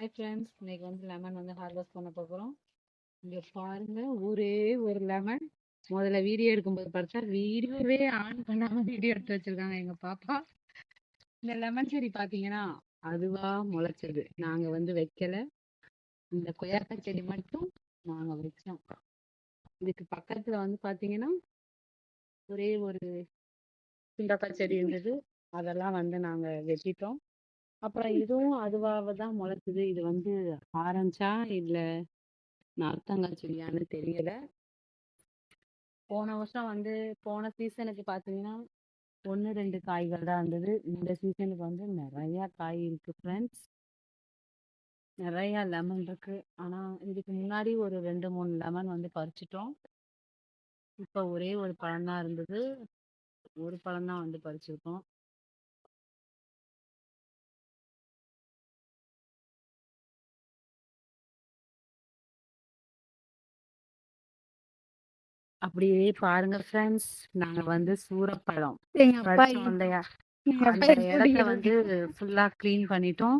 Hi friends, இன்னைக்கு வந்து lemon வந்து ஹார்வெஸ்ட் பண்ண போகிறோம். இங்கே பாருங்க, ஒரே ஒரு லெமன். முதல்ல வீடியோ எடுக்கும்போது பார்த்தா வீடியோவே ஆன் பண்ணாம வீடியோ எடுத்து வச்சிருக்காங்க எங்க பாப்பா. இந்த லெமன் செடி பார்த்தீங்கன்னா அதுவா முளைச்சது. நாங்க வந்து வைக்கல. இந்த கொய்யாக்கா செடி மட்டும் நாங்க வச்சோம். இதுக்கு பக்கத்துல வந்து பார்த்தீங்கன்னா ஒரே ஒரு சுண்டக்காய் செடி இருந்தது. அதெல்லாம் வந்து நாங்க வெட்டிட்டோம். அப்புறம் இதுவும் அதுவாக தான் முளைச்சது. இது வந்து ஆரஞ்சா இல்ல நார்த்தங்காய் செடியான்னு தெரியல. போன வருஷம் வந்து போன சீசனுக்கு பார்த்தீங்கன்னா 1 2 காய்கள் தான் இருந்தது. இந்த சீசனுக்கு வந்து நிறைய காய் இருக்கு ஃப்ரெண்ட்ஸ். நிறைய லெமன் இருக்கு. ஆனா இதுக்கு முன்னாடி ஒரு 2 3 லெமன் வந்து பறிச்சிட்டோம். இப்போ ஒரே ஒரு பழம் தான் இருந்தது. ஒரு பழம் தான் வந்து பறிச்சிருக்கோம். அப்படியே பாருங்க ஃப்ரெண்ட்ஸ், நாங்க வந்து சூரப்பழம் எங்க அப்பா பறிச்சோம் இல்லையா, எங்க அப்பா அந்த எப்படி இடத்த குடிக்கிறது? வந்து ஃபுல்லா க்ளீன் பண்ணிட்டோம்.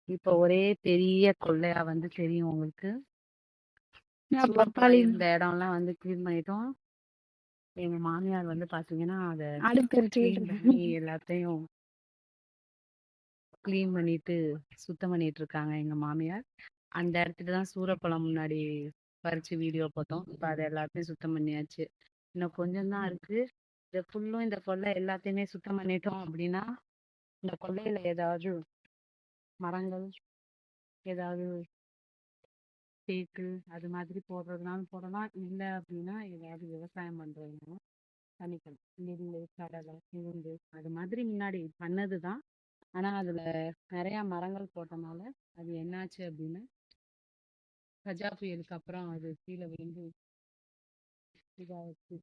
இப்போ ஒரே பெரிய கொள்ளையா வந்து தெரியும் உங்களுக்கு. நான் சூரப்பழம் பப்பாளி இருந்த இடம்லாம் வந்து க்ளீன் பண்ணிட்டோம். எங்க மாமியார் வந்து பாத்தீங்கன்னா அதை அடுப்பு எரிச்சுக்கிட்டு க்ளீன் இருக்கேன். பண்ணி எல்லாத்தையும் க்ளீன் பண்ணிட்டு சுத்தம் பண்ணிட்டு இருக்காங்க எங்க மாமியார். அந்த இடத்துல தான் சூரப்பழம் முன்னாடி பறிச்சு வீடியோ போட்டோம். இப்போ அதை எல்லாத்தையும் சுத்தம் பண்ணியாச்சு. இன்னும் கொஞ்சம் தான் இருக்கு. இதை ஃபுல்லும் இந்த கொள்ளை எல்லாத்தையுமே சுத்தம் பண்ணிட்டோம் அப்படின்னா இந்த கொள்ளையில ஏதாவது மரங்கள், ஏதாவது தேக்கு அது மாதிரி போடுறதுனாலும் போடலாம். இல்லை அப்படின்னா ஏதாவது விவசாயம் பண்றதுனாலும் பண்ணிக்கலாம். நெல், கடலை, உளுந்து அது மாதிரி முன்னாடி பண்ணதுதான். ஆனா அதுல நிறைய மரங்கள் போட்டனால அது என்னாச்சு அப்படின்னா கஜா புயலுக்கு அப்புறம் அது கீழே விழுந்து இதாச்சு.